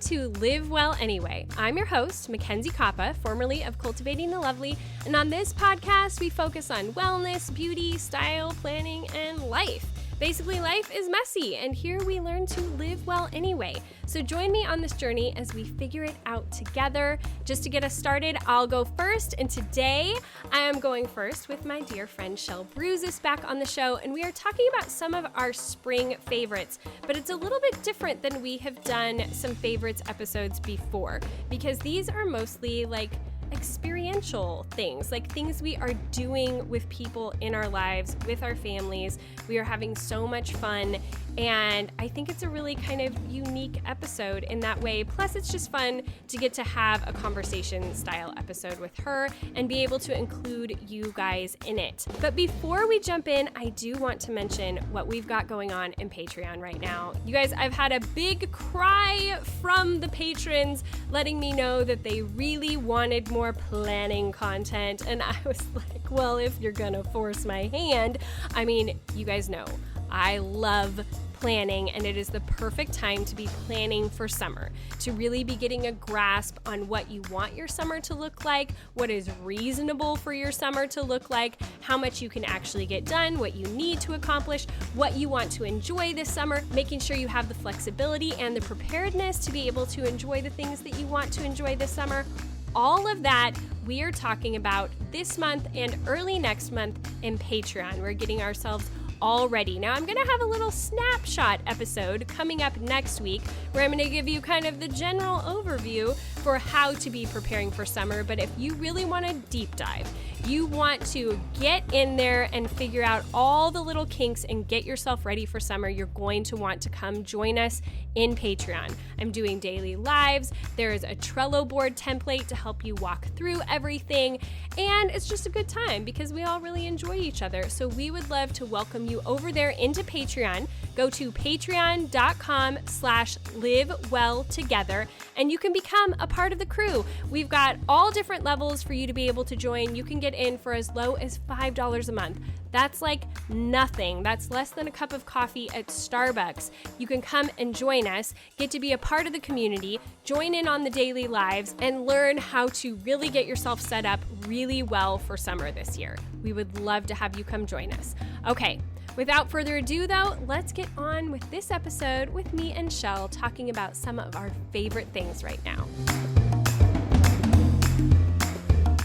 to Live Well Anyway. I'm your host, Mackenzie Koppa, formerly of Cultivating the Lovely, and on this podcast, we focus on wellness, beauty, style, planning, and life. Basically, life is messy, and here we learn to live well anyway. So join me on this journey as we figure it out together. Just to get us started, I'll go first, and today I am going first with my dear friend Shell Bruises back on the show, and we are talking about some of our spring favorites, but it's a little bit different than we have done some favorites episodes before, because these are mostly like experiential things, like things we are doing with people in our lives, with our families. We are having so much fun, and I think it's a really kind of unique episode in that way. Plus, it's just fun to get to have a conversation style episode with her and be able to include you guys in it. But before we jump in, I do want to mention what we've got going on in Patreon right now. You guys, I've had a big cry from the patrons letting me know that they really wanted more planning content, and I was like, well, if you're gonna force my hand, I mean, you guys know I love planning, and it is the perfect time to be planning for summer, to really be getting a grasp on what you want your summer to look like, what is reasonable for your summer to look like, how much you can actually get done, what you need to accomplish, what you want to enjoy this summer, making sure you have the flexibility and the preparedness to be able to enjoy the things that you want to enjoy this summer. All of that we are talking about this month and early next month in Patreon. We're getting ourselves all ready. Now, I'm going to have a little snapshot episode coming up next week where I'm going to give you kind of the general overview for how to be preparing for summer. But if you really want to deep dive, you want to get in there and figure out all the little kinks and get yourself ready for summer, you're going to want to come join us in Patreon. I'm doing daily lives. There is a Trello board template to help you walk through everything. And it's just a good time because we all really enjoy each other. So we would love to welcome you over there into Patreon. Go to patreon.com/livewelltogether and you can become a part of the crew. We've got all different levels for you to be able to join. You can get in for as low as $5 a month. That's like nothing. That's less than a cup of coffee at Starbucks. You can come and join us, get to be a part of the community, join in on the daily lives, and learn how to really get yourself set up really well for summer this year. We would love to have you come join us. Okay, without further ado though, let's get on with this episode with me and Shell talking about some of our favorite things right now.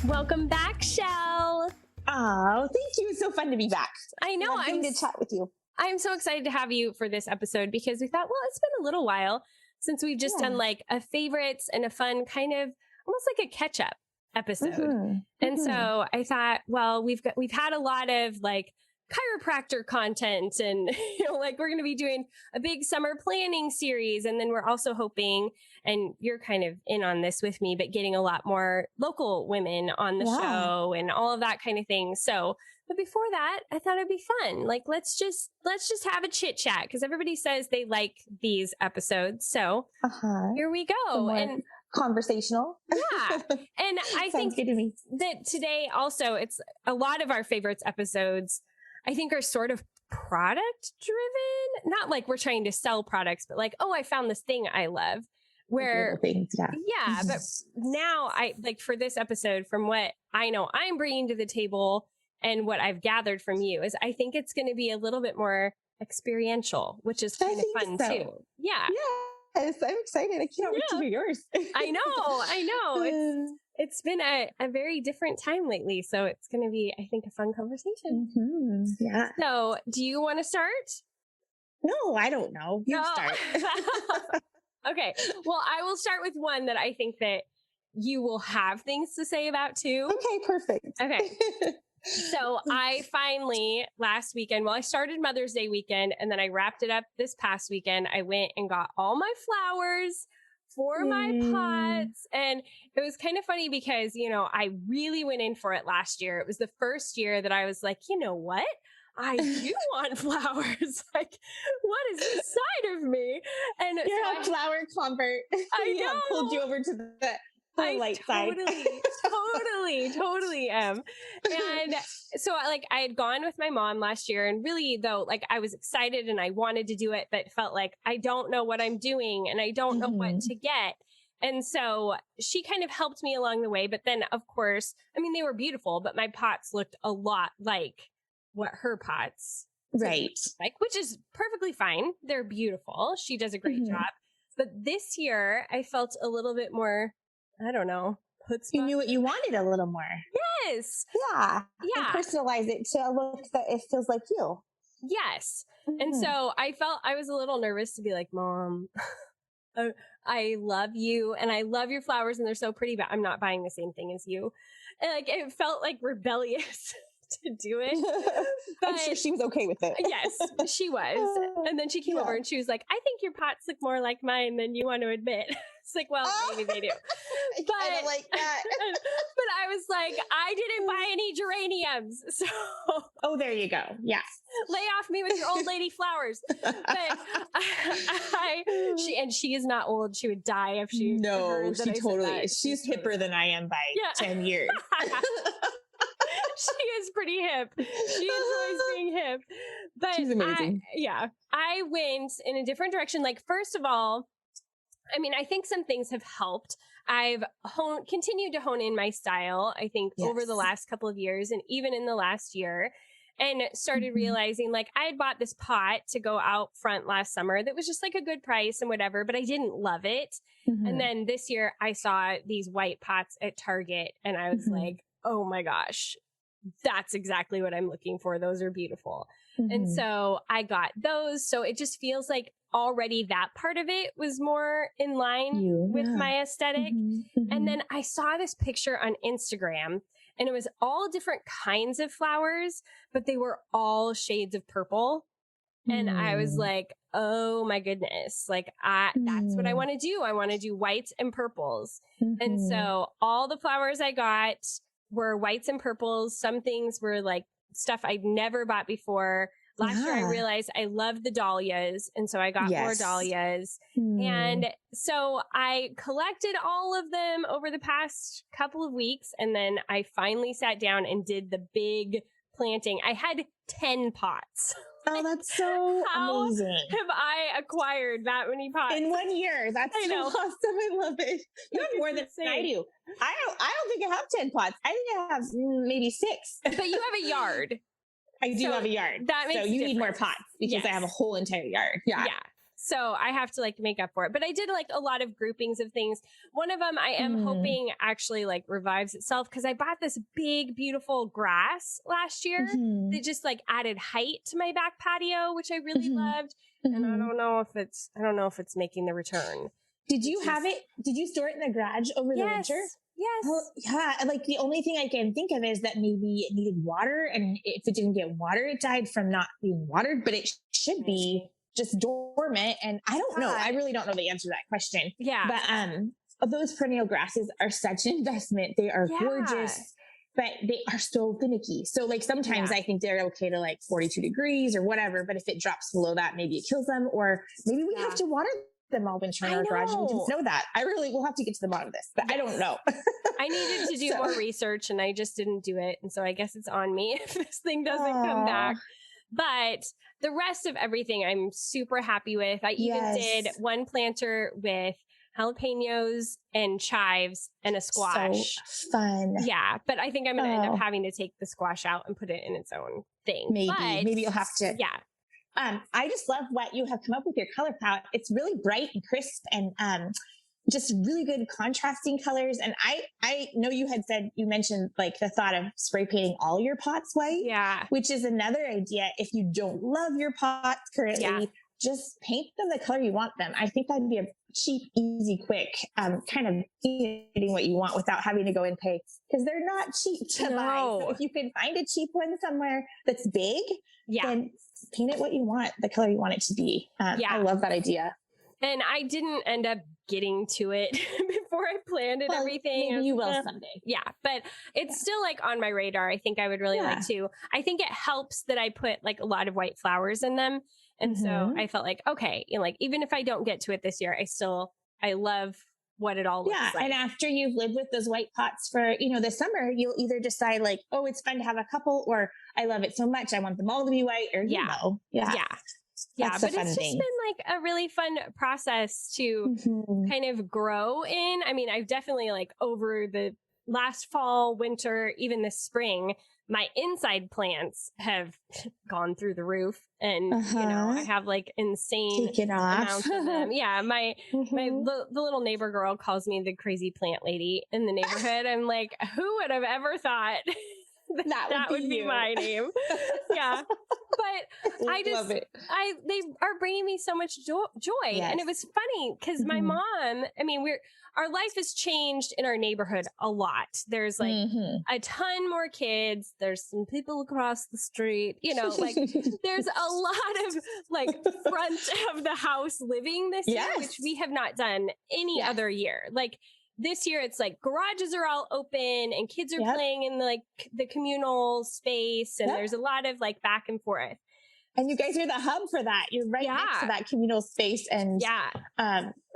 Welcome back, Shell. Oh, thank you. It's so fun to be back. I know. I'm to chat with you. I'm so excited to have you for this episode because we thought, well, it's been a little while since we've just done like a favorites and a fun kind of almost like a catch up episode. Mm-hmm. And so I thought, well, we've had a lot of like chiropractor content and, like we're going to be doing a big summer planning series. And then we're also hoping, and you're kind of in on this with me, but getting a lot more local women on the show and all of that kind of thing. So, but before that, I thought it'd be fun. Like, let's just have a chit chat because everybody says they like these episodes. So here we go. And conversational. Yeah. And I think good to me. that today also, it's a lot of our favorites episodes I think are sort of product driven, not like we're trying to sell products, but like, oh, I found this thing I love where, but now I like for this episode, from what I know I'm bringing to the table and what I've gathered from you is I think it's going to be a little bit more experiential, which is kind of fun too. Yeah. Yes. I'm excited. I can't wait to hear yours. I know. It's been a very different time lately. So it's going to be, I think, a fun conversation. Mm-hmm. Yeah. So do you want to start? No, I don't know. You start. Okay. Well, I will start with one that I think that you will have things to say about too. Okay, perfect. Okay. So I finally, last weekend, I started Mother's Day weekend and then I wrapped it up this past weekend. I went and got all my flowers for my pots. And it was kind of funny because, I really went in for it last year. It was the first year that I was like, you know what? I do want flowers. Like, what is inside of me? And you're a flower convert. I know. Pulled you over to the The light side. Totally am. And so like I had gone with my mom last year, and really though, like I was excited and I wanted to do it, but felt like I don't know what I'm doing and I don't know what to get. And so she kind of helped me along the way. But then of course, I mean, they were beautiful, but my pots looked a lot like what her pots Right. like, which is perfectly fine. They're beautiful. She does a great job. But this year I felt a little bit more, I don't know, you knew what you wanted a little more. Yes. Yeah. And personalize it to a look that it feels like you. Yes. And so I was a little nervous to be like, Mom, I love you and I love your flowers and they're so pretty, but I'm not buying the same thing as you. And like, it felt like rebellious to do it. But I'm sure she was okay with it. Yes, she was. And then she came over and she was like, I think your pots look more like mine than you want to admit. It's like, well, maybe they do. But I don't like that. But I was like, I didn't buy any geraniums. So there you go. Yeah. Lay off me with your old lady flowers. But she is not old. She would die if she heard that. She totally is. She's hipper than I am by 10 years. She is pretty hip. She enjoys being hip. But she's amazing. I went in a different direction. Like, first of all, I mean, I think some things have helped. I've continued to hone in my style, I think, over the last couple of years and even in the last year, and started realizing, like, I had bought this pot to go out front last summer that was just like a good price and whatever, but I didn't love it. And then this year I saw these white pots at Target and I was like, oh my gosh, that's exactly what I'm looking for. Those are beautiful. And so I got those. So it just feels like already that part of it was more in line with my aesthetic. And then I saw this picture on Instagram and it was all different kinds of flowers, but they were all shades of purple. And I was like, oh my goodness, like that's what I want to do. I want to do whites and purples. And so all the flowers I got were whites and purples. Some things were like stuff I'd never bought before. Last year I realized I loved the dahlias. And so I got more dahlias. And so I collected all of them over the past couple of weeks. And then I finally sat down and did the big planting. I had 10 pots. Oh, that's so amazing. Have I acquired that many pots? In 1 year. That's so awesome. I love it. You have more than I do. I don't think I have 10 pots. I think I have maybe 6. But you have a yard. I do have a yard. That makes so you need more pots because I have a whole entire yard. Yeah. So I have to like make up for it. But I did like a lot of groupings of things. One of them I am hoping actually like revives itself because I bought this big, beautiful grass last year that just like added height to my back patio, which I really loved. And I don't know if it's making the return. Did you have it? Did you store it in the garage over the winter? Yes. Oh, yeah. Like the only thing I can think of is that maybe it needed water. And if it didn't get water, it died from not being watered, but it should be just dormant. And I don't know. I really don't know the answer to that question. Yeah. But those perennial grasses are such an investment. They are gorgeous, but they are so finicky. So like sometimes I think they're okay to like 42 degrees or whatever. But if it drops below that, maybe it kills them, or maybe we have to water them all winter in our garage. We didn't know that. We'll have to get to the bottom of this, but I don't know. I needed to do more research and I just didn't do it. And so I guess it's on me if this thing doesn't come back. But the rest of everything I'm super happy with. I even did one planter with jalapenos and chives and a squash. So fun. Yeah. But I think I'm going to end up having to take the squash out and put it in its own thing. Maybe you'll have to. Yeah. I just love what you have come up with your color palette. It's really bright and crisp and just really good contrasting colors. And I know you mentioned like the thought of spray painting all your pots white. Yeah. Which is another idea. If you don't love your pots currently, just paint them the color you want them. I think that'd be a cheap, easy, quick, kind of getting what you want without having to go and pay, because they're not cheap to buy. So if you can find a cheap one somewhere that's big, then paint it what you want, the color you want it to be. I love that idea. And I didn't end up getting to it before I planned and everything. Maybe you will someday. Yeah, but it's still like on my radar. I think I would really like to. I think it helps that I put like a lot of white flowers in them. And so I felt like, okay, like even if I don't get to it this year, I love what it all looks like. And after you've lived with those white pots for, the summer, you'll either decide like, oh, it's fun to have a couple, or I love it so much, I want them all to be white, or Yeah, That's but it's just been like a really fun process to kind of grow in. I mean, I've definitely like over the last fall, winter, even this spring, my inside plants have gone through the roof, and I have like insane amounts of them. Yeah, the little neighbor girl calls me the crazy plant lady in the neighborhood. I'm like, who would have ever thought that would be my name? Yeah. But they are bringing me so much joy. Yes. And it was funny because my mom, our life has changed in our neighborhood a lot. There's like a ton more kids. There's some people across the street, like there's a lot of like front of the house living this year, which we have not done any other year. Like this year it's like garages are all open and kids are playing in the communal space, and there's a lot of like back and forth. And you guys are the hub for that. You're right next to that communal space. And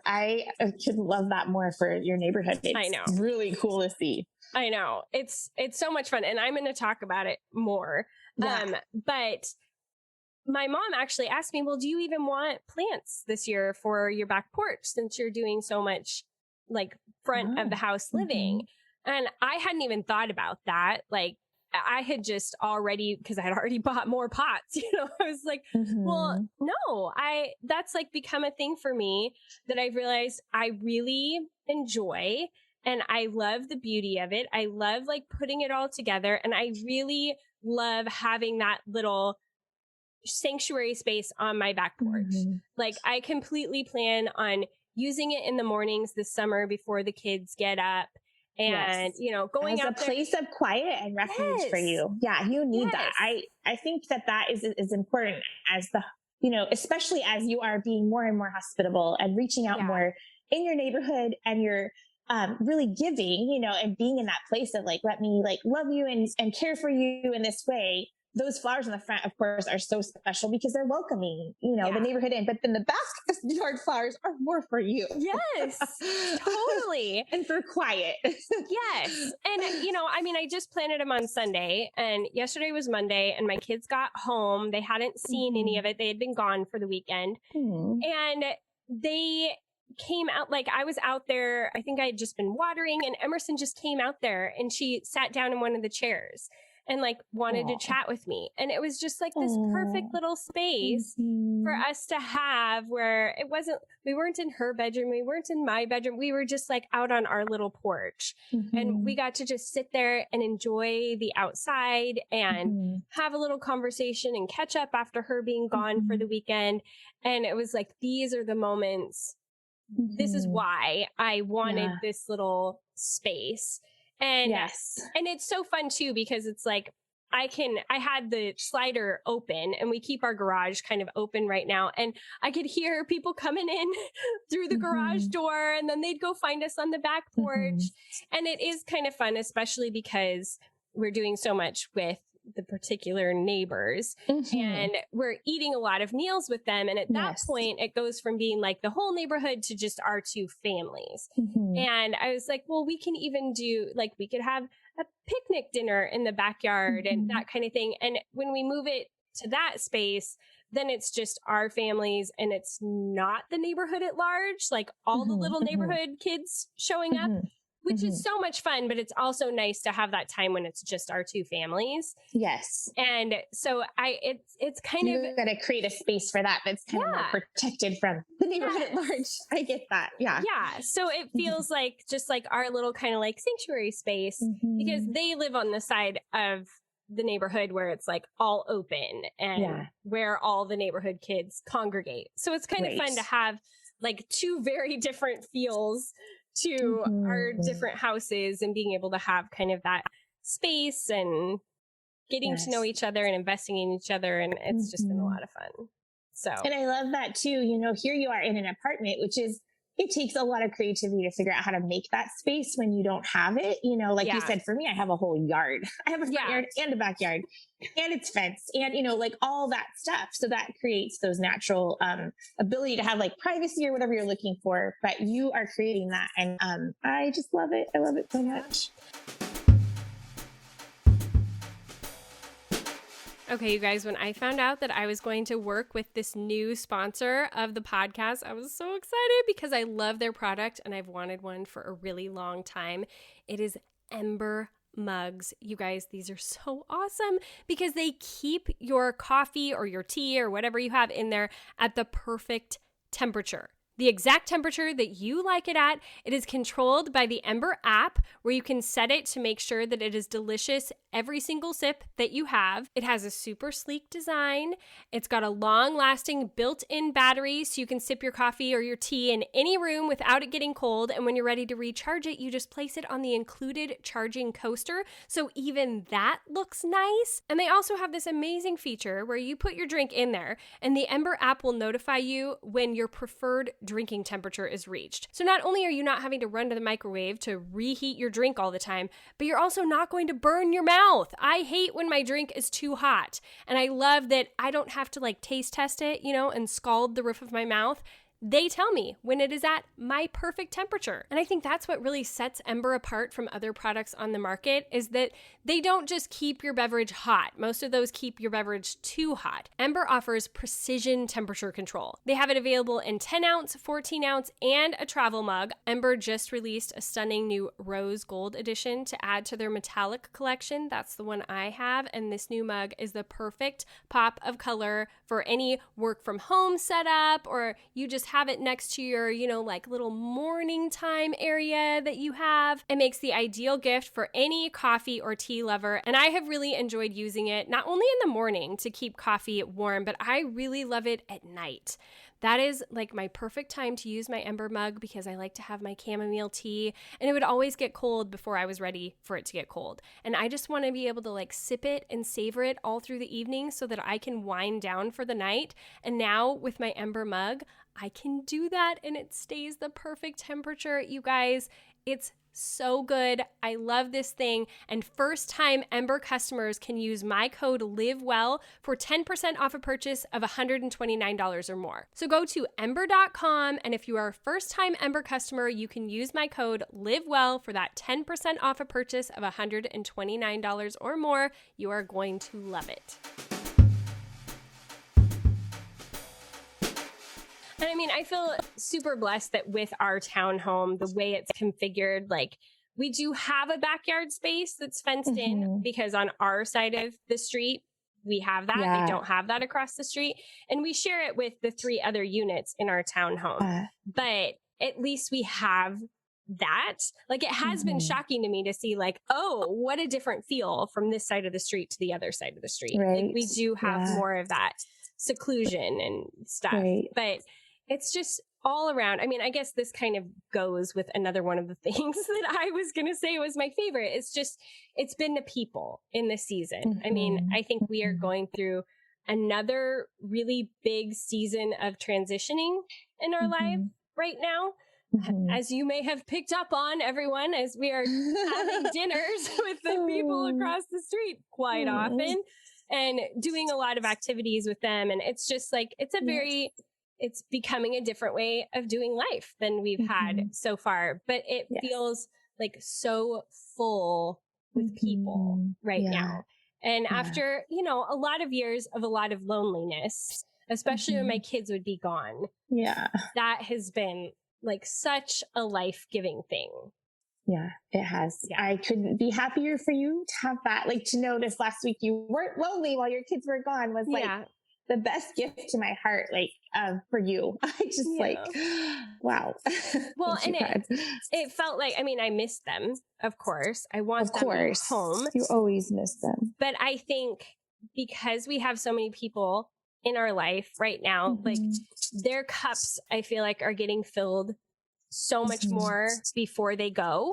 I couldn't love that more for your neighborhood. It's really cool to see. I know. It's so much fun. And I'm going to talk about it more. Yeah. But my mom actually asked me, well, do you even want plants this year for your back porch since you're doing so much like front of the house living? And I hadn't even thought about that. Like, I had just already, because I had already bought more pots, I was like, well, no, that's like become a thing for me that I've realized I really enjoy, and I love the beauty of it. I love like putting it all together, and I really love having that little sanctuary space on my back porch. Like I completely plan on using it in the mornings this summer before the kids get up. And, going as out a place of quiet and refuge for you. Yeah, you need that. I think that is important as especially as you are being more and more hospitable and reaching out more in your neighborhood, and you're really giving, and being in that place of like, let me like love you and care for you in this way. Those flowers in the front, of course, are so special because they're welcoming, the neighborhood in. But then the backyard flowers are more for you. Yes, totally. And for quiet. Yes. And, I just planted them on Sunday, and yesterday was Monday, and my kids got home. They hadn't seen any of it. They had been gone for the weekend. And they came out, like I was out there. I think I had just been watering, and Emerson just came out there, and she sat down in one of the chairs and like wanted to chat with me. And it was just like this perfect little space for us to have, where we weren't in her bedroom. We weren't in my bedroom. We were just like out on our little porch, and we got to just sit there and enjoy the outside and have a little conversation and catch up after her being gone for the weekend. And it was like, these are the moments. This is why I wanted this little space. And and it's so fun too, because it's like I had the slider open, and we keep our garage kind of open right now, and I could hear people coming in through the garage door, and then they'd go find us on the back porch. And it is kind of fun, especially because we're doing so much with the particular neighbors, and we're eating a lot of meals with them. And at that point, it goes from being like the whole neighborhood to just our two families. And I was like, well, we can even do like, we could have a picnic dinner in the backyard and that kind of thing. And when we move it to that space, then it's just our families, and it's not the neighborhood at large, like all the little neighborhood kids showing up. Which is so much fun, but it's also nice to have that time when it's just our two families. Yes. And so it's kind of... You've got to create a space for that that's kind of more protected from the neighborhood at large. I get that. Yeah. Yeah. So it feels like just like our little kind of like sanctuary space, because they live on the side of the neighborhood where it's like all open and where all the neighborhood kids congregate. So it's kind of fun to have like two very different feels to our different houses, and being able to have kind of that space and getting to know each other and investing in each other. And it's just been a lot of fun. So, and I love that too. Here you are in an apartment, which is it takes a lot of creativity to figure out how to make that space when you don't have it. You know, like you said, for me, I have a whole yard. I have a front yard and a backyard, and it's fenced, and, you know, like all that stuff. So that creates those natural ability to have like privacy or whatever you're looking for, but you are creating that. And I just love it. I love it so much. Okay, you guys, when I found out that I was going to work with this new sponsor of the podcast, I was so excited because I love their product and I've wanted one for a really long time. It is Ember mugs. You guys, these are so awesome because they keep your coffee or your tea or whatever you have in there at the perfect temperature. The exact temperature that you like it at. It is controlled by the Ember app where you can set it to make sure that it is delicious every single sip that you have. It has a super sleek design. It's got a long-lasting built-in battery so you can sip your coffee or your tea in any room without it getting cold. And when you're ready to recharge it, you just place it on the included charging coaster. So even that looks nice. And they also have this amazing feature where you put your drink in there and the Ember app will notify you when your preferred drinking temperature is reached. So not only are you not having to run to the microwave to reheat your drink all the time, but you're also not going to burn your mouth. I hate when my drink is too hot. And I love that I don't have to like taste test it, you know, and scald the roof of my mouth. They tell me when it is at my perfect temperature. And I think that's what really sets Ember apart from other products on the market is that they don't just keep your beverage hot. Most of those keep your beverage too hot. Ember offers precision temperature control. They have it available in 10 ounce, 14 ounce, and a travel mug. Ember just released a stunning new rose gold edition to add to their metallic collection. That's the one I have. And this new mug is the perfect pop of color for any work from home setup, or you just have it next to your, you know, like little morning time area that you have. It makes the ideal gift for any coffee or tea lover. And I have really enjoyed using it, not only in the morning to keep coffee warm, but I really love it at night. That is like my perfect time to use my Ember mug because I like to have my chamomile tea and it would always get cold before I was ready for it to get cold. And I just want to be able to like sip it and savor it all through the evening so that I can wind down for the night. And now with my Ember mug, I can do that and it stays the perfect temperature. You guys, it's so good. I love this thing. And first-time Ember customers can use my code LIVEWELL for 10% off a purchase of $129 or more. So go to ember.com, and if you are a first-time Ember customer, you can use my code LIVEWELL for that 10% off a purchase of $129 or more. You are going to love it. And I mean, I feel super blessed that with our townhome, the way it's configured, like we do have a backyard space that's fenced in because on our side of the street, we have that. They don't have that across the street. And we share it with the 3 other units in our townhome. But at least we have that. Like it has been shocking to me to see like, oh, what a different feel from this side of the street to the other side of the street. Right. Like we do have more of that seclusion and stuff. But it's just all around. I mean, I guess this kind of goes with another one of the things that I was going to say was my favorite. It's just, it's been the people in this season. I mean, I think we are going through another really big season of transitioning in our life right now. As you may have picked up on, everyone, as we are having dinners with the people across the street quite often and doing a lot of activities with them. And it's just like, it's a very... It's becoming a different way of doing life than we've had so far, but it feels like so full with people right now. And after, you know, a lot of years of a lot of loneliness, especially when my kids would be gone, that has been like such a life-giving thing. Yeah, it has. I couldn't be happier for you to have that, like to notice last week you weren't lonely while your kids were gone was like the best gift to my heart, like for you. I just like, wow. Well, and it felt like, I mean, I missed them, of course. I want them home. You always miss them. But I think because we have so many people in our life right now, like their cups, I feel like are getting filled so much more before they go.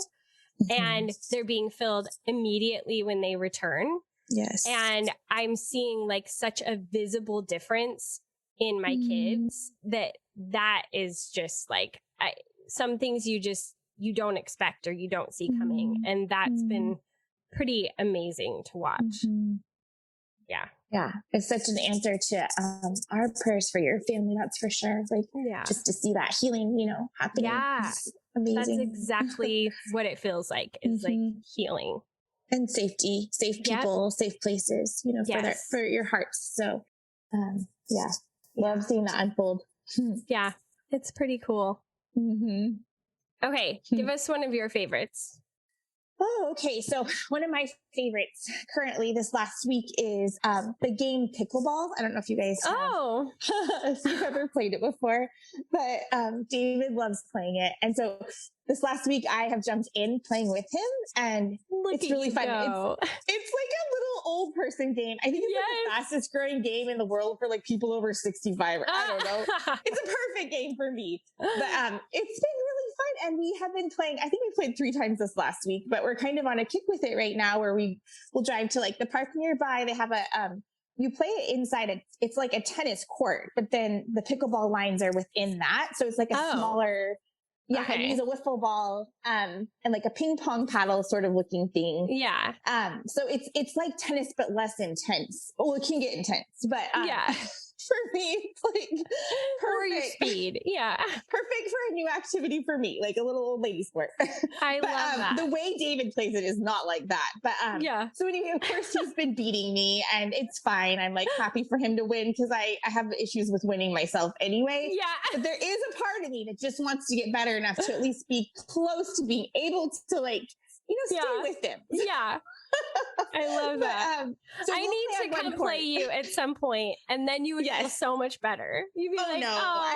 And they're being filled immediately when they return. Yes. And I'm seeing like such a visible difference in my kids that is just like, some things you don't expect or you don't see coming. And that's been pretty amazing to watch. Yeah. Yeah. It's such an answer to our prayers for your family. That's for sure. Like, just to see that healing, happening. Yeah. Amazing. That's exactly what it feels like. It's like healing. And safety, safe people, safe places, for your hearts. So, love seeing that unfold. Yeah. It's pretty cool. Okay. Give us one of your favorites. Oh, okay. So one of my favorites currently this last week is the game Pickleball. I don't know if you guys if you've ever played it before, but David loves playing it. And so this last week I have jumped in playing with him, and it's really fun. It's like a little old person game. I think it's like the fastest growing game in the world for like people over 65. I don't know. It's a perfect game for me. But it's been really fun, and we have been playing. I think we played 3 times this last week, but we're kind of on a kick with it right now, where we will drive to like the park nearby. They have a you play it inside. It's like a tennis court, but then the pickleball lines are within that, so it's like a smaller. Yeah, I use a wiffle ball and like a ping pong paddle sort of looking thing. Yeah. So it's like tennis but less intense. Well, it can get intense, but for me, it's like perfect speed. Yeah. Perfect for a new activity for me, like a little old lady sport. I love that. The way David plays it is not like that. But so anyway, of course he's been beating me, and it's fine. I'm like happy for him to win because I have issues with winning myself anyway. Yeah. But there is a part of me that just wants to get better enough to at least be close to being able to like, stay with him. Yeah. I love that. So I need to come play you at some point, and then you would feel so much better. You'd be no.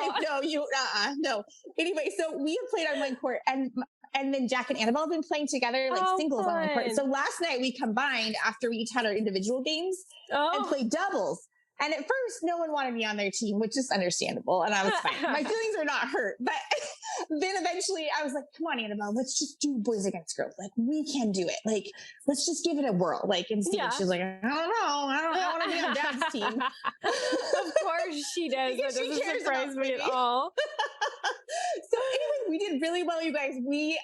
Anyway, so we have played on one court, and then Jack and Annabelle have been playing together, like singles on one court. So last night we combined after we each had our individual games and played doubles. And at first, no one wanted me on their team, which is understandable. And I was fine. My feelings were not hurt. But then eventually I was like, come on, Annabelle, let's just do boys against girls. Like, we can do it. Like, let's just give it a whirl. Like, and she's like, I don't know. I want to be on Dad's team. Of course she does. That doesn't surprise me at all. So anyway, we did really well, you guys. We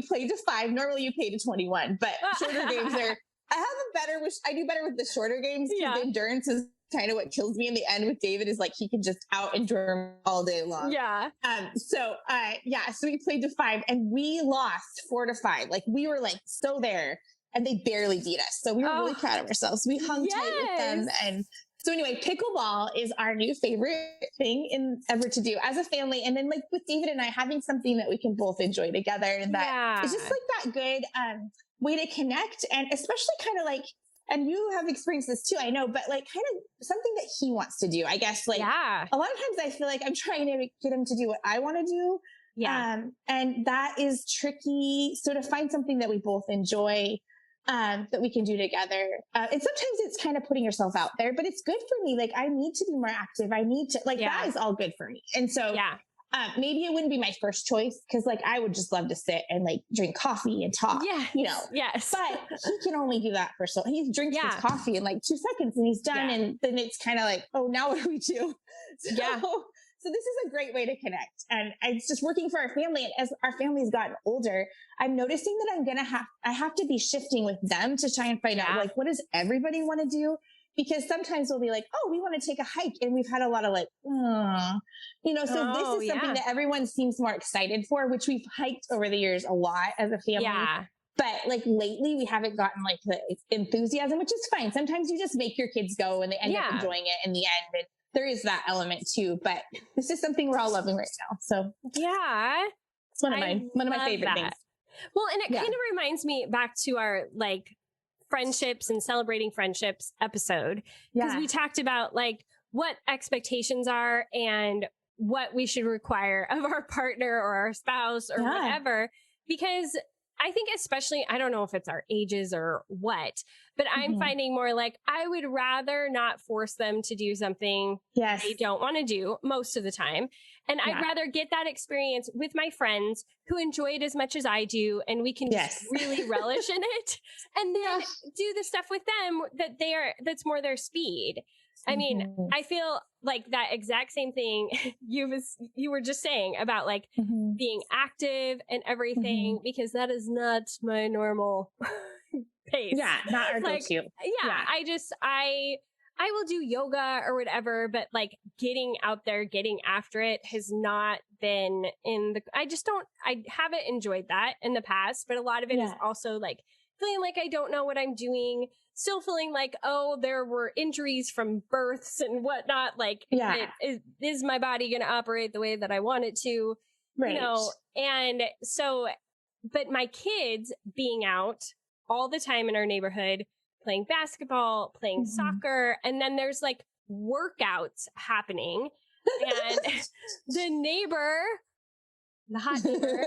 played to 5. Normally you play to 21, but shorter games are, I do better with the shorter games because the endurance is kind of what kills me in the end with David is like he can just out endure all day long. Yeah. So we played to 5 and we lost 4-5. Like we were like so there and they barely beat us. So we were really proud of ourselves. We hung tight with them. And so anyway, pickleball is our new favorite thing ever to do as a family. And then like with David and I having something that we can both enjoy together, and that it's just like that good way to connect, and especially kind of like, and you have experienced this too, I know, but like kind of something that he wants to do, I guess. Like a lot of times I feel like I'm trying to get him to do what I want to do. Yeah. And that is tricky. So to find something that we both enjoy, that we can do together. And sometimes it's kind of putting yourself out there, but it's good for me. Like I need to be more active. I need to that is all good for me. And so maybe it wouldn't be my first choice because like I would just love to sit and like drink coffee and talk, Yes. But he can only do that for so he drinks his coffee in like 2 seconds and he's done. And then it's kind of like, oh, now what do we do? So this is a great way to connect. And it's just working for our family. And as our family's gotten older, I'm noticing that I have to be shifting with them to try and find out like, what does everybody want to do? Because sometimes we'll be like, oh, we want to take a hike. And we've had a lot of like, so this is something that everyone seems more excited for, which we've hiked over the years a lot as a family. Yeah. But like lately we haven't gotten like the enthusiasm, which is fine. Sometimes you just make your kids go and they end up enjoying it in the end. And there is that element too, but this is something we're all loving right now. So it's one of my favorite things. Well, and it kind of reminds me back to our like friendships and celebrating friendships episode, because we talked about like what expectations are and what we should require of our partner or our spouse or whatever, because I think especially, I don't know if it's our ages or what, but I'm finding more like I would rather not force them to do something they don't want to do most of the time. And I'd rather get that experience with my friends who enjoy it as much as I do. And we can just really relish in it and then do the stuff with them that's more their speed. I mean, I feel like that exact same thing you were just saying about like being active and everything, because that is not my normal pace. Yeah, not our go-to. I will do yoga or whatever, but like getting out there, getting after it has not been I haven't enjoyed that in the past, but a lot of it is also like feeling like I don't know what I'm doing, still feeling like, oh, there were injuries from births and whatnot. Like, is my body going to operate the way that I want it to, you know? And so, but my kids being out all the time in our neighborhood, playing basketball, playing soccer, and then there's like workouts happening. And the hot neighbor,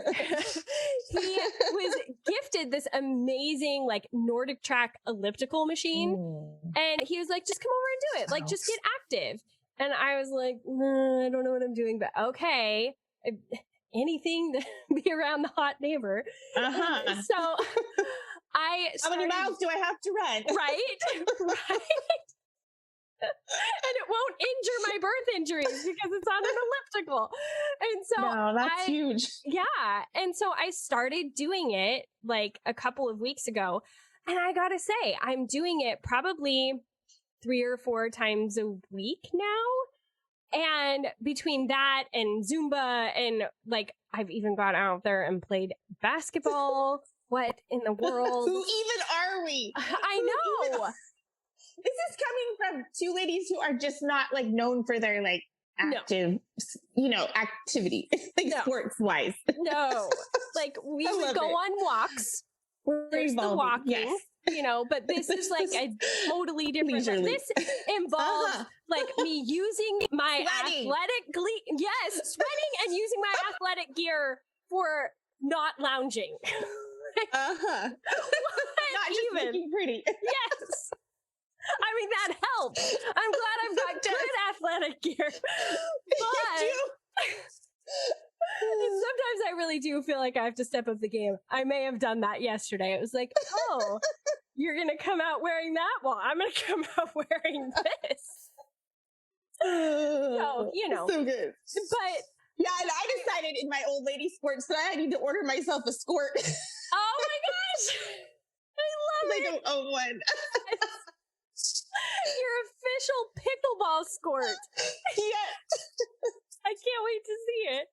he was gifted this amazing like Nordic track elliptical machine. And he was like, just come over and do it. Like, just get active. And I was like, I don't know what I'm doing, but okay. Anything to be around the hot neighbor. So how many miles do I have to run? Right. And it won't injure my birth injuries because it's on an elliptical. And so that's huge. Yeah. And so I started doing it like a couple of weeks ago. And I gotta say, I'm doing it probably 3 or 4 times a week now. And between that and Zumba and like, I've even gone out there and played basketball. What in the world? Who even are we? I know. This is coming from 2 ladies who are just not like known for their like active, activity, like sports wise. No, like we would go on walks. There's the walking, but this is like a totally different. This involves like me using my athletic sweating and using my athletic gear for not lounging. Not just looking pretty. Yes. I mean, that helps. I'm glad I've got good athletic gear. But sometimes I really do feel like I have to step up the game. I may have done that yesterday. It was like, oh, you're going to come out wearing that? Well, I'm going to come out wearing this. So, So good. But yeah, and I decided in my old lady sports that I need to order myself a squirt. Oh my gosh. I love it. I don't own one. Your official pickleball squirt. Yes. I can't wait to see it.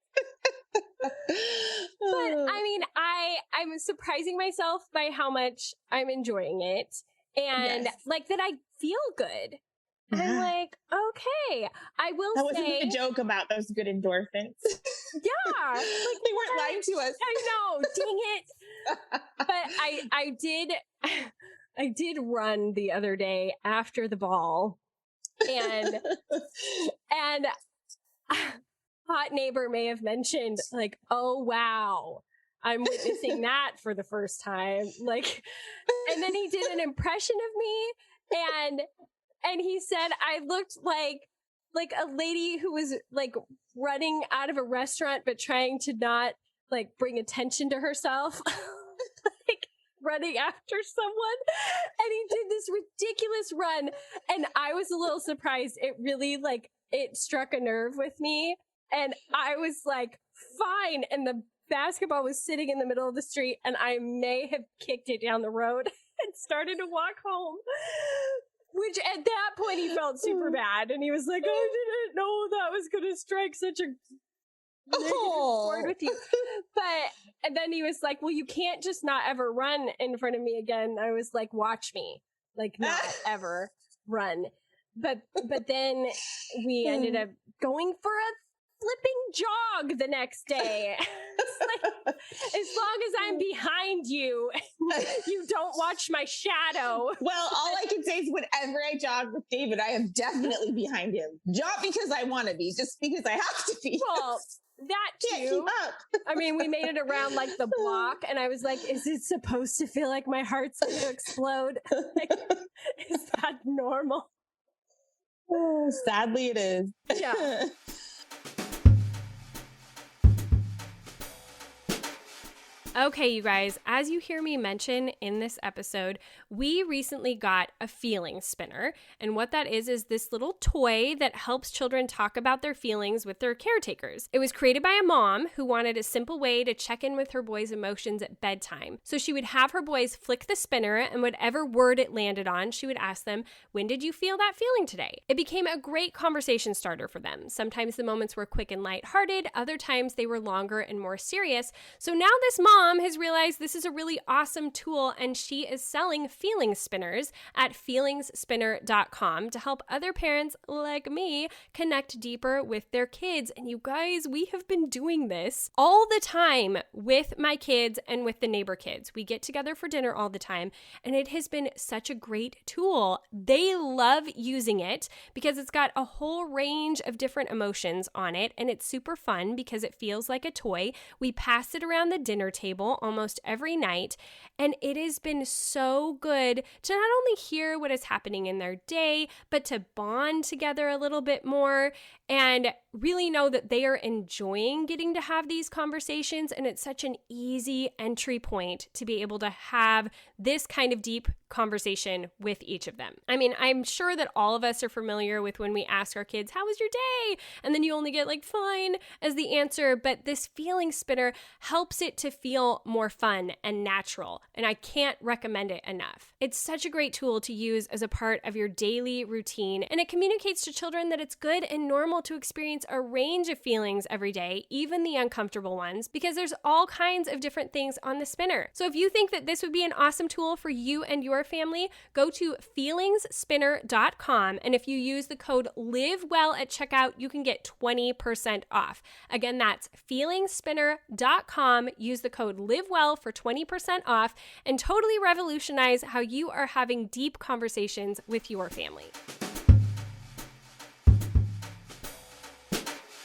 But I mean, I'm surprising myself by how much I'm enjoying it. And like that I feel good. I'm like, okay, I will that say. That wasn't a joke about those good endorphins. Yeah. Like, they weren't lying to us. I know, dang it. But I did run the other day after the ball, and hot neighbor may have mentioned like, oh wow, I'm witnessing that for the first time. Like, and then he did an impression of me, and he said I looked like a lady who was like running out of a restaurant but trying to not like bring attention to herself. Like running after someone, and he did this ridiculous run, and I was a little surprised. It really like it struck a nerve with me, and I was like fine, and the basketball was sitting in the middle of the street, and I may have kicked it down the road and started to walk home, which at that point he felt super bad, and he was like, I didn't know that was gonna strike such a chord with you. And then he was like, well, you can't just not ever run in front of me again. I was like, watch me, like not ever run. But then we ended up going for a flipping jog the next day. It's like, as long as I'm behind you, you don't watch my shadow. Well, all I can say is whenever I jog with David, I am definitely behind him. Not because I want to be, just because I have to be. Well, that too. Can't keep up. I mean, we made it around like the block, and I was like, is it supposed to feel like my heart's going to explode? Like, is that normal? Oh, sadly, it is. Yeah. Okay, you guys, as you hear me mention in this episode, we recently got a feeling spinner. And what that is this little toy that helps children talk about their feelings with their caretakers. It was created by a mom who wanted a simple way to check in with her boys' emotions at bedtime. So she would have her boys flick the spinner, and whatever word it landed on, she would ask them, "When did you feel that feeling today?" It became a great conversation starter for them. Sometimes the moments were quick and lighthearted, other times they were longer and more serious. So now this mom has realized this is a really awesome tool, and she is selling feeling spinners at feelingsspinner.com to help other parents like me connect deeper with their kids. And you guys, we have been doing this all the time with my kids and with the neighbor kids. We get together for dinner all the time, and it has been such a great tool. They love using it because it's got a whole range of different emotions on it, and it's super fun because it feels like a toy. We pass it around the dinner table almost every night, and it has been so good to not only hear what is happening in their day, but to bond together a little bit more and really know that they are enjoying getting to have these conversations. And it's such an easy entry point to be able to have this kind of deep conversation with each of them. I mean, I'm sure that all of us are familiar with when we ask our kids, "How was your day?" And then you only get like "fine" as the answer, but this feeling spinner helps it to feel more fun and natural, and I can't recommend it enough. It's such a great tool to use as a part of your daily routine, and it communicates to children that it's good and normal to experience a range of feelings every day, even the uncomfortable ones, because there's all kinds of different things on the spinner. So if you think that this would be an awesome tool for you and your family, go to feelingsspinner.com, and if you use the code LIVEWELL at checkout, you can get 20% off. Again, that's feelingsspinner.com. Use the code LIVEWELL for 20% off and totally revolutionize how you are having deep conversations with your family.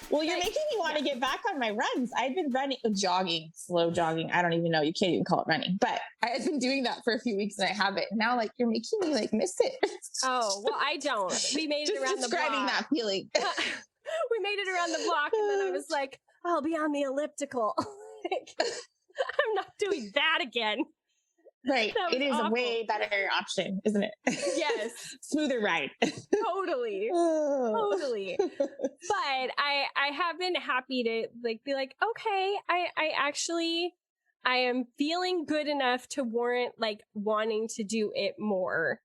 Well, you're making me want to get back on my runs. I've been jogging, slow jogging. I don't even know. You can't even call it running. But I've been doing that for a few weeks and I have it. Now, like, you're making me like miss it. Oh, well, I don't. We made it around the block. Describing that feeling. We made it around the block, and then I was like, I'll be on the elliptical. I'm not doing that again. Right. It is a way better option, isn't it? Yes. Smoother ride. Totally. Totally. But I have been happy to be like, okay, I am feeling good enough to warrant like wanting to do it more.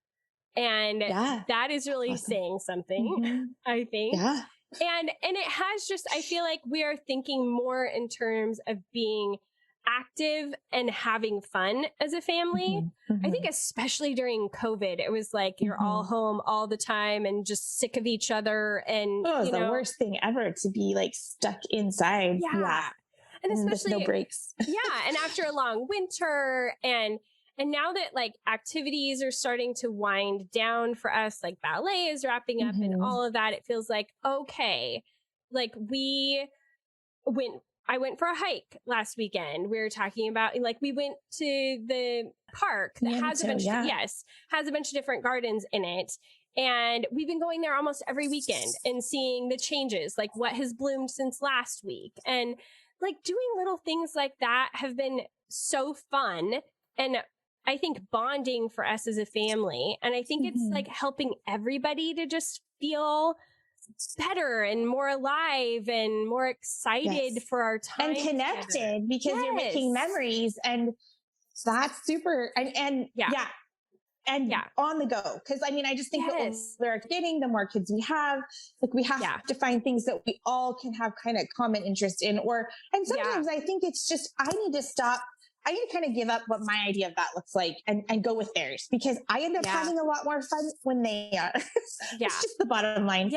And that is really saying something, I think. Yeah. And it has just, I feel like we are thinking more in terms of being active and having fun as a family. I think especially during COVID, it was like you're all home all the time and just sick of each other. And it was the worst thing ever to be like stuck inside. Yeah. And especially with no breaks. Yeah. And after a long winter and now that like activities are starting to wind down for us, like ballet is wrapping up and all of that, it feels like, okay, like I went for a hike last weekend. We were talking about like we went to the park that has a bunch of different gardens in it. And we've been going there almost every weekend and seeing the changes, like what has bloomed since last week. And like doing little things like that have been so fun. And I think bonding for us as a family. And I think it's like helping everybody to just feel better and more alive and more excited for our time and connected together. Because you're making memories, and that's super and on the go. Because I mean, I just think that we're getting, the more kids we have, like we have to find things that we all can have kind of common interest in, and sometimes I think it's just I need to kind of give up what my idea of that looks like and go with theirs, because I end up having a lot more fun when they are. It's just the bottom line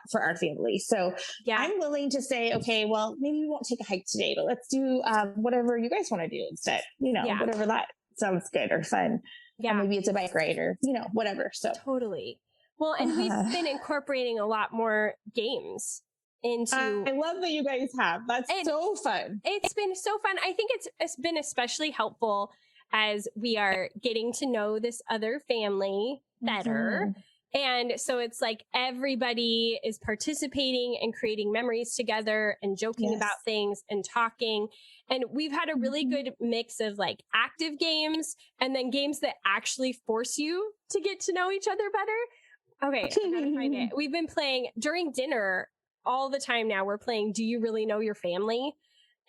for our family. So I'm willing to say, okay, well, maybe we won't take a hike today, but let's do whatever you guys want to do instead, whatever that sounds good or fun. Yeah. Maybe it's a bike ride or, whatever. So totally. Well, and we've been incorporating a lot more games into. I love that you guys have. That's so fun. It's been so fun. I think it's been especially helpful as we are getting to know this other family better. And so it's like everybody is participating and creating memories together and joking about things and talking. And we've had a really good mix of like active games and then games that actually force you to get to know each other better. Okay, I gotta find it. We've been playing during dinner all the time now. We're playing Do You Really Know Your Family?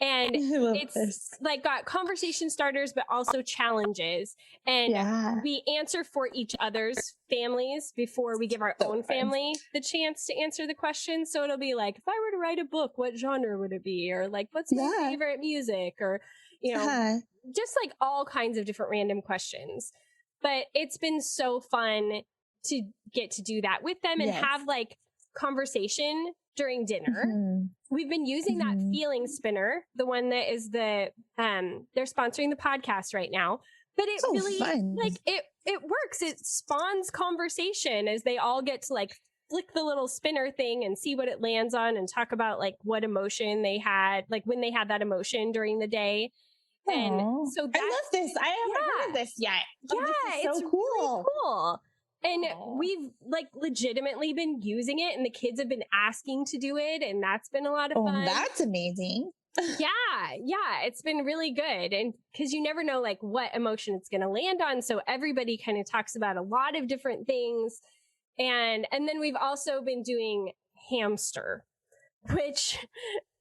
And it's like got conversation starters, but also challenges. And we answer for each other's families before we give our own family the chance to answer the question. So it'll be like, if I were to write a book, what genre would it be? Or like, what's my favorite music? Or, you know, just like all kinds of different random questions. But it's been so fun to get to do that with them and have like conversation during dinner. We've been using that feeling spinner, the one that is they're sponsoring the podcast right now, but it really like it works. It spawns conversation as they all get to like flick the little spinner thing and see what it lands on and talk about like what emotion they had, like when they had that emotion during the day. And so I love this. I haven't heard of this yet. This is so cool. Really cool. And we've like legitimately been using it and the kids have been asking to do it. And that's been a lot of fun. That's amazing. Yeah. It's been really good. And cause you never know like what emotion it's going to land on. So everybody kind of talks about a lot of different things. And then we've also been doing Hamster, which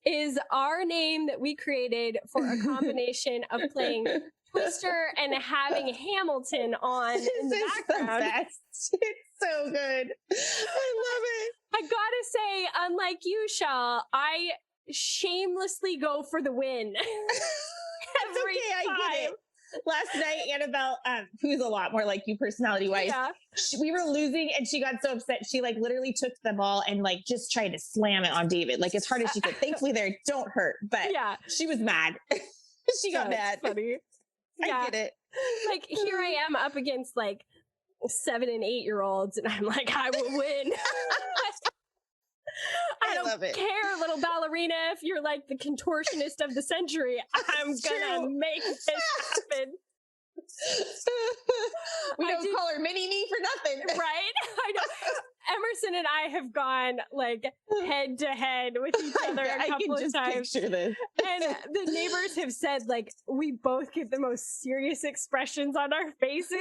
is our name that we created for a combination of playing Twister and having Hamilton on in the background. The best. It's so good. I love it. I gotta say, unlike you, Shell, I shamelessly go for the win. Every time. I get it. Last night, Annabelle, who's a lot more like you personality-wise, we were losing and she got so upset. She like literally took the ball and like just tried to slam it on David, like as hard as she could. Thankfully, they don't hurt, but she was mad. She got mad. Funny. I get it. Like here I am up against like 7 and 8 year olds and I'm like, I will win. I don't care, little ballerina, if you're like the contortionist of the century. I'm gonna make this happen. We don't call her Mini Me for nothing. Right? I know. Emerson and I have gone like head to head with each other a couple of times. Picture this. And the neighbors have said like we both get the most serious expressions on our faces.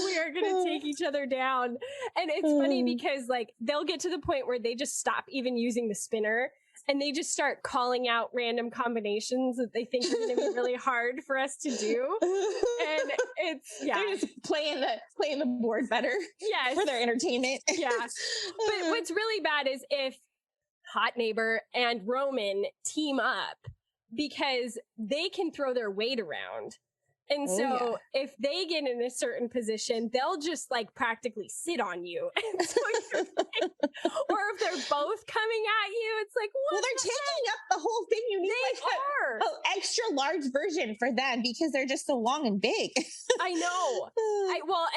We are gonna take each other down. And it's funny because like they'll get to the point where they just stop even using the spinner. And they just start calling out random combinations that they think are going to be really hard for us to do. And it's, they're just playing the board better for their entertainment. But what's really bad is if Hot Neighbor and Roman team up because they can throw their weight around. And so if they get in a certain position, they'll just like practically sit on you. And so you're like, or if they're both coming at you, it's like, what? Well, they're taking up the whole thing. You need like an extra large version for them because they're just so long and big. I know.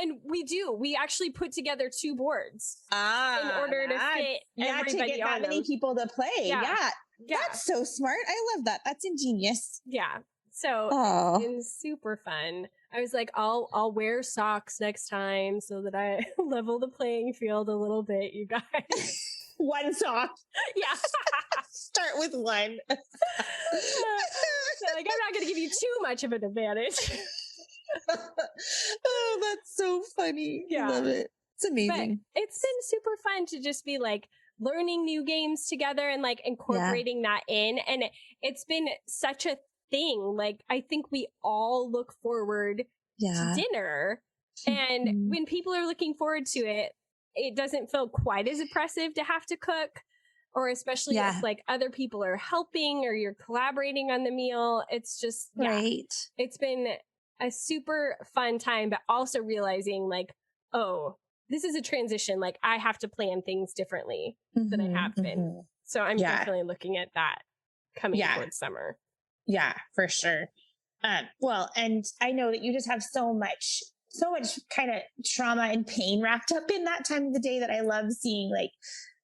And we actually put together 2 boards in order to fit everybody to get that many people to play. Yeah. That's so smart. I love that. That's ingenious. Yeah. So it's been super fun. I was like, I'll wear socks next time so that I level the playing field a little bit, you guys. One sock. Yeah. Start with one. So, like, I'm not going to give you too much of an advantage. Oh, that's so funny. Yeah. I love it. It's amazing. But it's been super fun to just be like learning new games together and like incorporating that in. And it's been such a thing. Like, I think we all look forward to dinner. And when people are looking forward to it, it doesn't feel quite as oppressive to have to cook, or especially if like other people are helping or you're collaborating on the meal. It's just, it's been a super fun time, but also realizing like, oh, this is a transition. Like I have to plan things differently than I have been. So I'm definitely looking at that coming towards summer. Yeah, for sure. Well, and I know that you just have so much kind of trauma and pain wrapped up in that time of the day that I love seeing, like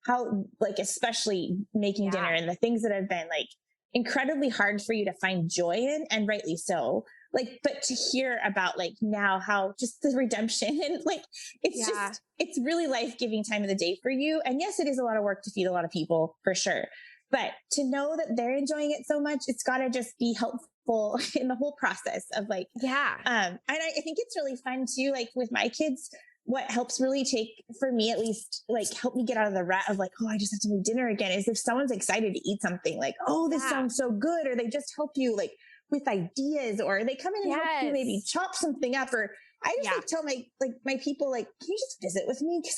how, like, especially making dinner and the things that have been like incredibly hard for you to find joy in, and rightly so. like, but to hear about like now how just the redemption and like, it's really life-giving time of the day for you. And yes, it is a lot of work to feed a lot of people for sure. But to know that they're enjoying it so much, it's got to just be helpful in the whole process of like, and I think it's really fun too, like with my kids, what helps really take, for me at least, like help me get out of the rut of like, oh, I just have to make dinner again, is if someone's excited to eat something, like, oh, this sounds so good, or they just help you like with ideas, or they come in and help you maybe chop something up, or I just like tell my people, like, can you just visit with me? Cause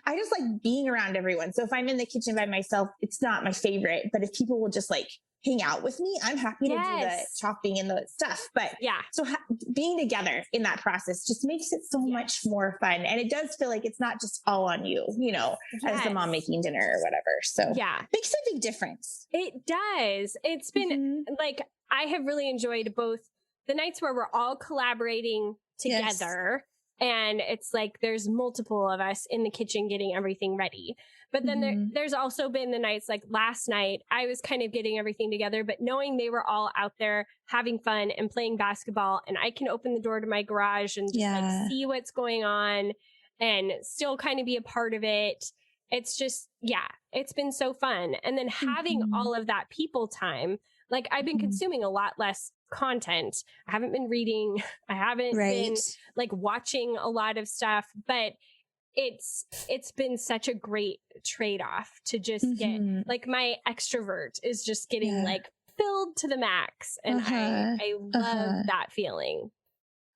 I just like being around everyone. So if I'm in the kitchen by myself, it's not my favorite, but if people will just like hang out with me, I'm happy to do the chopping and the stuff. But so being together in that process just makes it so much more fun. And it does feel like it's not just all on you, you know, as the mom making dinner or whatever. So makes a big difference. It does. It's been like, I have really enjoyed both the nights where we're all collaborating together and it's like there's multiple of us in the kitchen getting everything ready. But then there's also been the nights like last night, I was kind of getting everything together, but knowing they were all out there having fun and playing basketball, and I can open the door to my garage and just like see what's going on and still kind of be a part of it. It's just, it's been so fun. And then having all of that people time, like I've been consuming a lot less content. I haven't been reading. I haven't been like watching a lot of stuff, but it's been such a great trade-off to just get like my extrovert is just getting like filled to the max. And I love that feeling.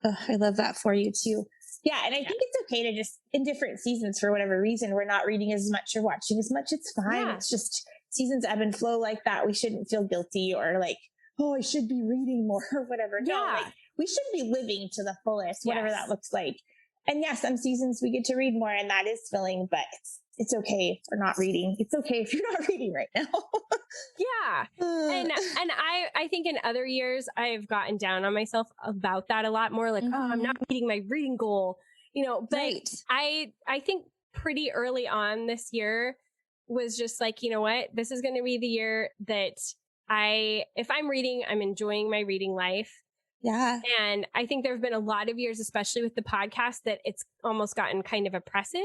I love that for you too. Yeah. And I think it's okay to just in different seasons, for whatever reason, we're not reading as much or watching as much. It's fine. It's just seasons ebb and flow like that. We shouldn't feel guilty or like, oh, I should be reading more or whatever. No, like we should be living to the fullest, whatever that looks like. And some seasons we get to read more and that is filling, but it's okay if we're not reading. It's okay if you're not reading right now. And I think in other years I've gotten down on myself about that a lot more, like, oh, I'm not meeting my reading goal, you know, but I think pretty early on this year was just like, you know what, this is going to be the year that if I'm reading, I'm enjoying my reading life. And I think there have been a lot of years, especially with the podcast, that it's almost gotten kind of oppressive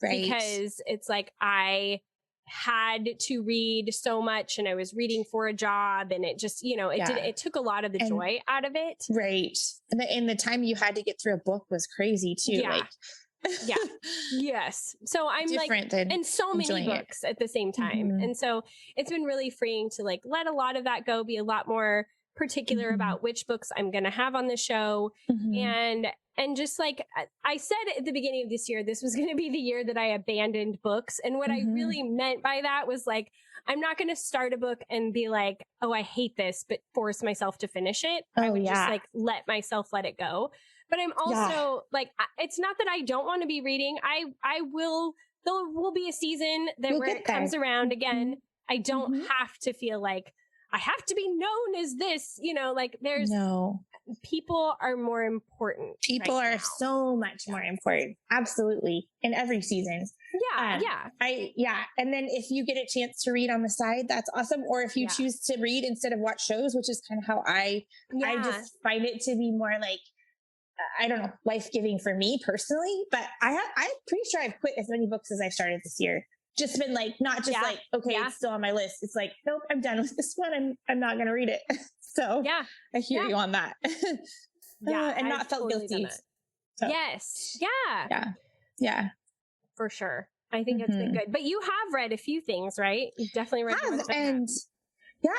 because it's like I had to read so much and I was reading for a job and it just, you know, it took a lot of the joy out of it. And the time you had to get through a book was crazy too. So I'm like, and so many books at the same time. And so it's been really freeing to like, let a lot of that go, be a lot more particular about which books I'm going to have on the show. And just like I said at the beginning of this year, this was going to be the year that I abandoned books. And what I really meant by that was like, I'm not going to start a book and be like, oh, I hate this, but force myself to finish it. I would just like let myself let it go. But I'm also like, it's not that I don't want to be reading. I will, there will be a season that where it comes around again. I don't have to feel like I have to be known as this, you know, like there's people are more important. People are so much more important. Absolutely. In every season. And then if you get a chance to read on the side, that's awesome. Or if you choose to read instead of watch shows, which is kind of how I just find it to be more like, I don't know, life-giving for me personally, but I'm pretty sure I've quit as many books as I've started this year. Just been like, not just like, okay, it's still on my list. It's like, nope, I'm done with this one. I'm not going to read it. So I hear you on that. And not felt guilty. So. Yes. Yeah. For sure. I think it's been good. But you have read a few things, right? You've definitely read ones. And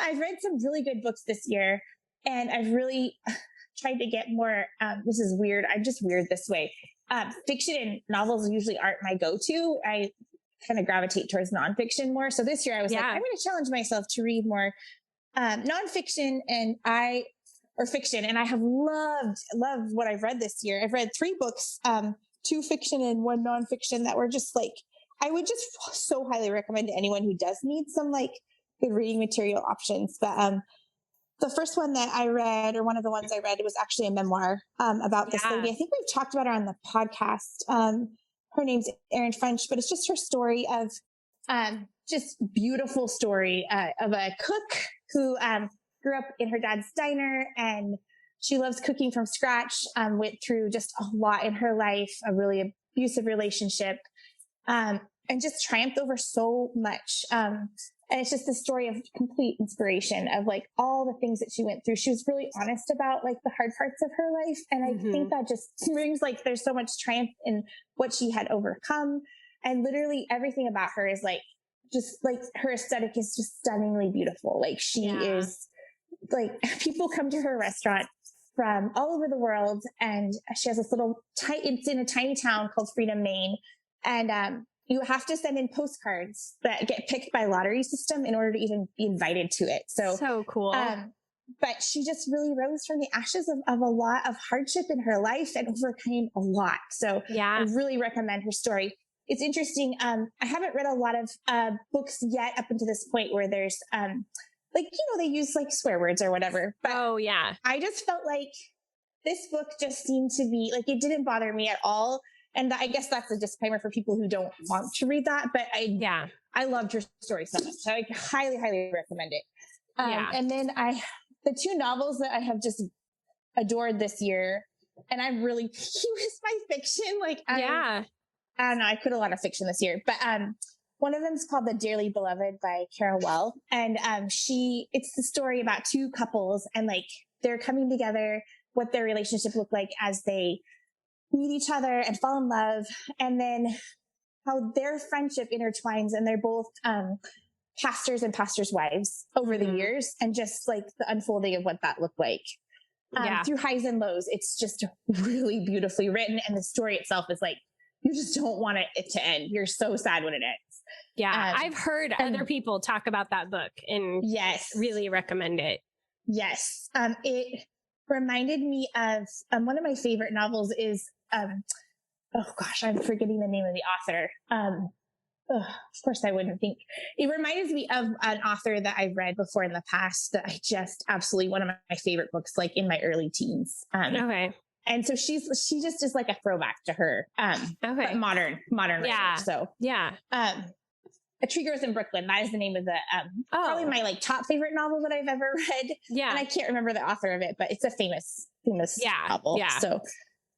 I've read some really good books this year. And I've really tried to get more, this is weird. I'm just weird this way. Fiction and novels usually aren't my go-to. I kind of gravitate towards nonfiction more. So this year I was like, I'm going to challenge myself to read more nonfiction or fiction. And I have loved what I've read this year. I've read 3 books, 2 fiction and 1 nonfiction that were just like, I would just so highly recommend to anyone who does need some like good reading material options. But the first one that I read, or one of the ones I read, was actually a memoir about this lady. I think we've talked about her on the podcast. Her name's Erin French, but it's just her story of just beautiful story of a cook who grew up in her dad's diner and she loves cooking from scratch, went through just a lot in her life, a really abusive relationship, and just triumphed over so much. And it's just the story of complete inspiration of like all the things that she went through. She was really honest about like the hard parts of her life. And I think that just brings like, there's so much triumph in what she had overcome. And literally everything about her is like, just like her aesthetic is just stunningly beautiful. Like she is like, people come to her restaurant from all over the world. And she has this little it's in a tiny town called Freedom, Maine. And, you have to send in postcards that get picked by lottery system in order to even be invited to it. So cool. But she just really rose from the ashes of a lot of hardship in her life and overcame a lot. So I really recommend her story. It's interesting. I haven't read a lot of books yet up until this point where there's like, they use like swear words or whatever. But I just felt like this book just seemed to be like, it didn't bother me at all. And I guess that's a disclaimer for people who don't want to read that. But I loved her story so much. So I highly, highly recommend it. And then the two novels that I have just adored this year, and I'm really picky with my fiction. Like, I don't know, I quit a lot of fiction this year, but one of them is called The Dearly Beloved by Carol Well. And it's the story about two couples and like they're coming together, what their relationship looked like as they meet each other and fall in love, and then how their friendship intertwines, and they're both pastors and pastors' wives over the years, and just like the unfolding of what that looked like through highs and lows. It's just really beautifully written, and the story itself is like, you just don't want it to end. You're so sad when it ends. I've heard other people talk about that book and really recommend it. It reminded me of one of my favorite novels is oh gosh, I'm forgetting the name of the author. Of course I wouldn't think. It reminds me of an author that I've read before in the past that I just absolutely, one of my favorite books, like in my early teens. And so she just is like a throwback to her. But modern writer. So A Tree Grows in Brooklyn. That is the name of the, probably my like top favorite novel that I've ever read. And I can't remember the author of it, but it's a famous novel. So,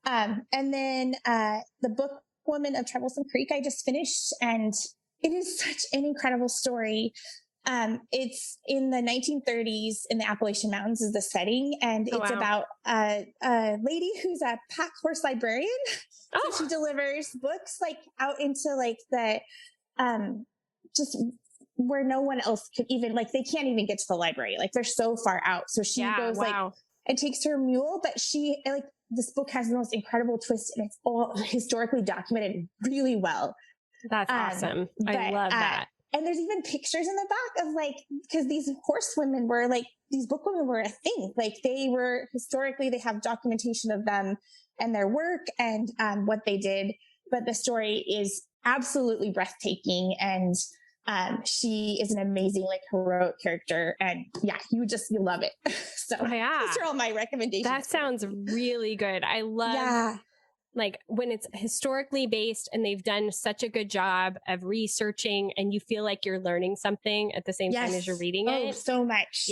and then, the book Woman of Troublesome Creek, I just finished, and it is such an incredible story. It's in the 1930s in the Appalachian Mountains is the setting. And it's about a lady who's a pack horse librarian. So she delivers books like out into like the, just where no one else could even, like, they can't even get to the library. Like they're so far out. So she goes like, and takes her mule, but she like, this book has the most incredible twist, and it's all historically documented really well. That's awesome. I love that. And there's even pictures in the back of like, because these horsewomen were like, these bookwomen were a thing. Like they were historically, they have documentation of them and their work and what they did. But the story is absolutely breathtaking, and she is an amazing, like, heroic character, and you'll love it. So those are all my recommendations. That sounds really good. I love like when it's historically based and they've done such a good job of researching, and you feel like you're learning something at the same time as you're reading it. So much.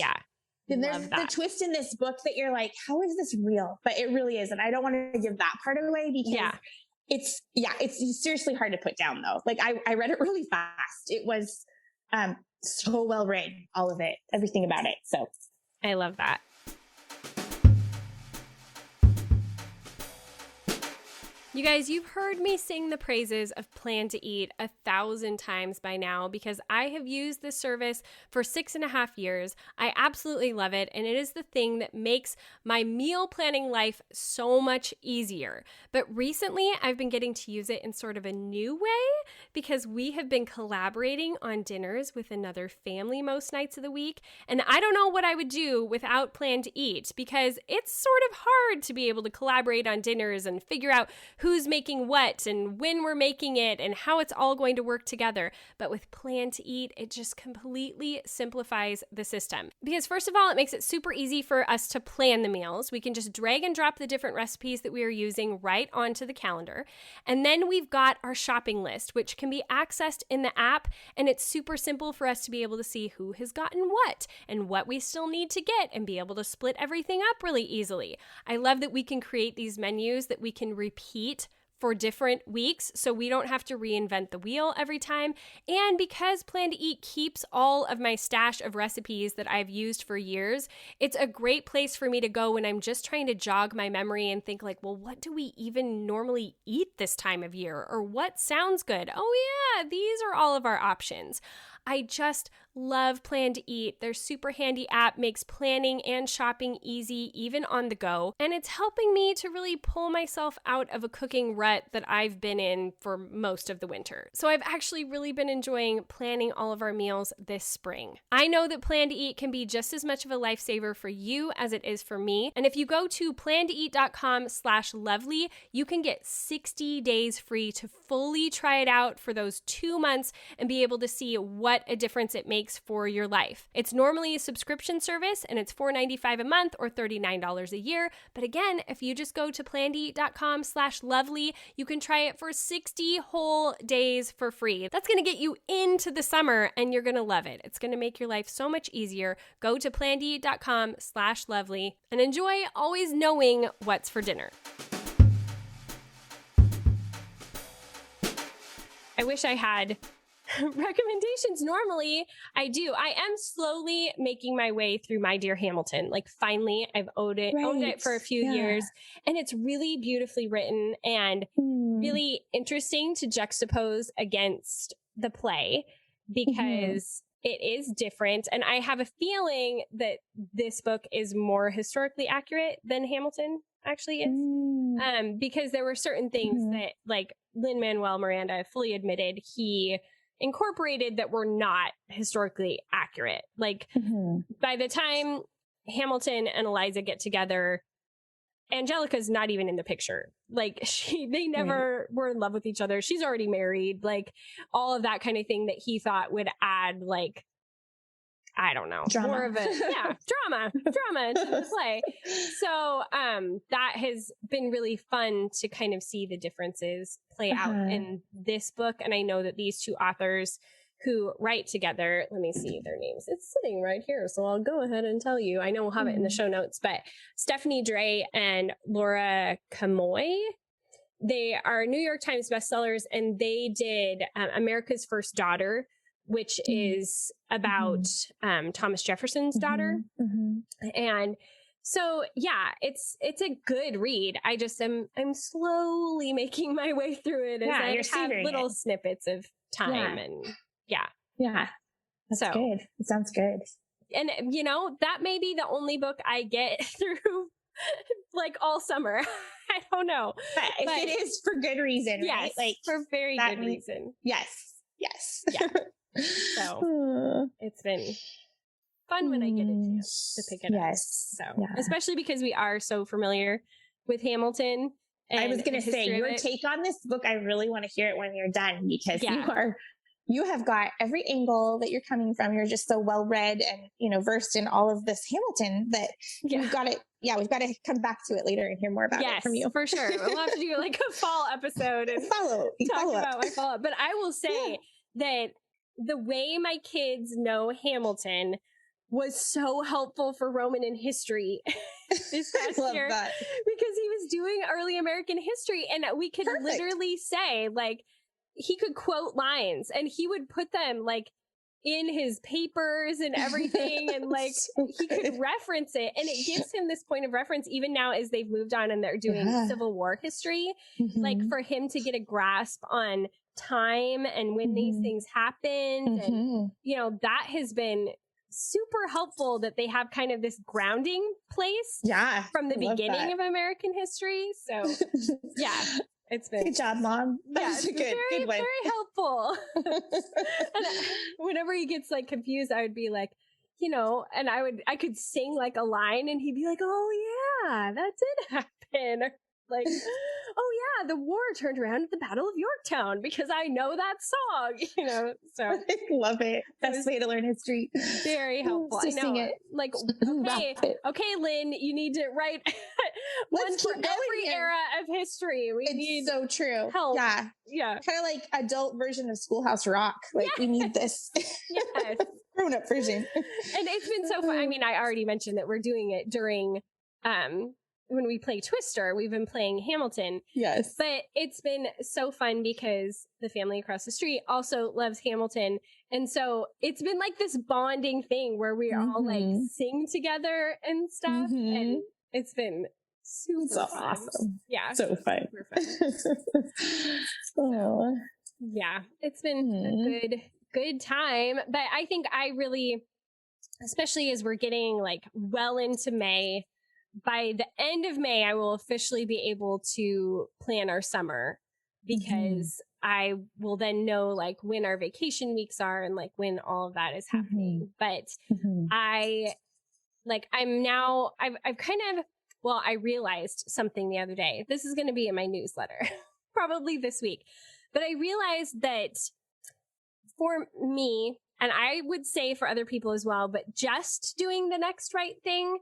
And there's the twist in this book that you're like, how is this real? But it really is. And I don't want to give that part away because it's seriously hard to put down though. Like I read it really fast. It was so well written, all of it, everything about it. So I love that. You guys, you've heard me sing the praises of Plan to Eat 1,000 times by now because I have used this service for 6.5 years. I absolutely love it, and it is the thing that makes my meal planning life so much easier. But recently, I've been getting to use it in sort of a new way because we have been collaborating on dinners with another family most nights of the week, and I don't know what I would do without Plan to Eat because it's sort of hard to be able to collaborate on dinners and figure out who who's making what and when we're making it and how it's all going to work together. But with Plan to Eat, it just completely simplifies the system. Because first of all, it makes it super easy for us to plan the meals. We can just drag and drop the different recipes that we are using right onto the calendar. And then we've got our shopping list, which can be accessed in the app. And it's super simple for us to be able to see who has gotten what and what we still need to get and be able to split everything up really easily. I love that we can create these menus that we can repeat for different weeks, so we don't have to reinvent the wheel every time. And because Plan to Eat keeps all of my stash of recipes that I've used for years, it's a great place for me to go when I'm just trying to jog my memory and think like, well, what do we even normally eat this time of year? Or what sounds good? Oh yeah, these are all of our options. I just love Plan to Eat. Their super handy app makes planning and shopping easy, even on the go. And it's helping me to really pull myself out of a cooking rut that I've been in for most of the winter. So I've actually really been enjoying planning all of our meals this spring. I know that Plan to Eat can be just as much of a lifesaver for you as it is for me. And if you go to plantoeat.com/lovely, you can get 60 days free to fully try it out for those 2 months and be able to see what a difference it makes for your life. It's normally a subscription service and it's $4.95 a month or $39 a year. But again, if you just go to plantoeat.com/lovely, you can try it for 60 whole days for free. That's going to get you into the summer and you're going to love it. It's going to make your life so much easier. Go to plantoeat.com/lovely and enjoy always knowing what's for dinner. I wish I had recommendations. Normally I do. I am slowly making my way through My Dear Hamilton. Like finally I've owned it for a few years, and it's really beautifully written and really interesting to juxtapose against the play because it is different. And I have a feeling that this book is more historically accurate than Hamilton actually is. Because there were certain things that, like Lin-Manuel Miranda fully admitted he incorporated that were not historically accurate. Like by the time Hamilton and Eliza get together, Angelica's not even in the picture. Like they never were in love with each other. She's already married. Like all of that kind of thing that he thought would add like, I don't know, drama. More of a drama into the play. So that has been really fun to kind of see the differences play out in this book. And I know that these two authors who write together, let me see their names. It's sitting right here, so I'll go ahead and tell you. I know we'll have it in the show notes, but Stephanie Dray and Laura Camoy, they are New York Times bestsellers, and they did America's First Daughter, which is about Thomas Jefferson's daughter. And so, yeah, it's a good read. I just I'm slowly making my way through it as I have little snippets of time and That's good. It sounds good. And you know, that may be the only book I get through like all summer. I don't know. But if it is for good reason, yes, right? Like for very good reason. Yes. Yeah. So it's been fun when I get a chance to pick it up. So especially because we are so familiar with Hamilton. And I was going to say your take on this book. I really want to hear it when you're done, because you have got every angle that you're coming from. You're just so well read and, you know, versed in all of this Hamilton that we've got to, we've got to come back to it later and hear more about it from you. For sure. We'll have to do like a fall episode and talk about my follow-up. But I will say that the way my kids know Hamilton was so helpful for Roman in history this past year, because he was doing early American history, and we could literally say, like, he could quote lines and he would put them like in his papers and everything, and like he could reference it, and it gives him this point of reference even now as they've moved on and they're doing Civil War history, like for him to get a grasp on time and when these things happened. And you know, that has been super helpful, that they have kind of this grounding place from the beginning of American history. So it's been good job, Mom. That's a good one. Very helpful. And whenever he gets like confused, I would be like, you know, and I could sing like a line and he'd be like, oh yeah, that did happen. Like, oh yeah, the war turned around at the Battle of Yorktown because I know that song, so. I love it. Best way to learn history. Very helpful. I know. Sing it. Like, okay, Lynn, you need to write one for every era of history. It's so true. Help. Yeah. Yeah. Kind of like adult version of Schoolhouse Rock. Like we need this. Yes. Grown up version. And it's been so fun. I mean, I already mentioned that we're doing it during, when we play Twister. We've been playing Hamilton. Yes. But it's been so fun because the family across the street also loves Hamilton. And so it's been like this bonding thing where we all like sing together and stuff. And it's been super fun. Awesome. Yeah. So fun. Super fun. Yeah. It's been a good time. But I think I really, especially as we're getting like well into May, by the end of May, I will officially be able to plan our summer because I will then know like when our vacation weeks are and like when all of that is happening. But I realized something the other day. This is going to be in my newsletter, probably this week. But I realized that for me, and I would say for other people as well, but just doing the next right thing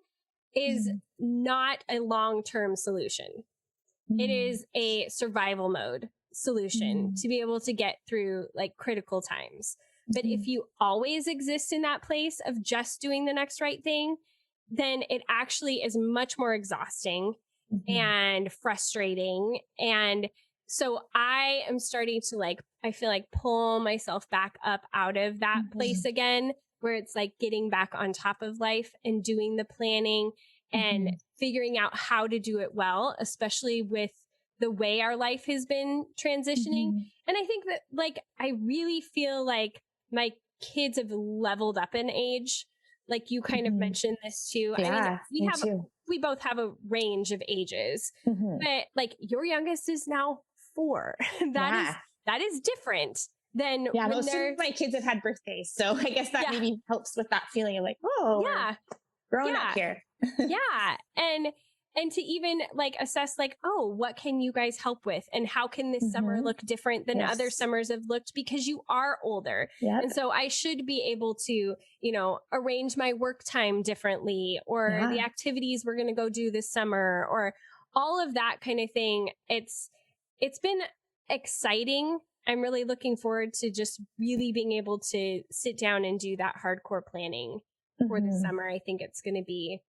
is not a long-term solution. It is a survival mode solution to be able to get through like critical times. But if you always exist in that place of just doing the next right thing, then it actually is much more exhausting and frustrating. And so I am starting to like, I feel like pull myself back up out of that place again, where it's like getting back on top of life and doing the planning and figuring out how to do it well, especially with the way our life has been transitioning. And I think that like, I really feel like my kids have leveled up in age. Like you kind of mentioned this too. Yeah, I mean, we both have a range of ages, but like your youngest is now 4. That is different than most of my kids have had birthdays. So I guess that maybe helps with that feeling of like, growing up here. And to even like assess like, oh, what can you guys help with? And how can this summer look different than other summers have looked because you are older. And so I should be able to, arrange my work time differently or the activities we're going to go do this summer or all of that kind of thing. It's been exciting. I'm really looking forward to just really being able to sit down and do that hardcore planning for the summer. I think it's going to be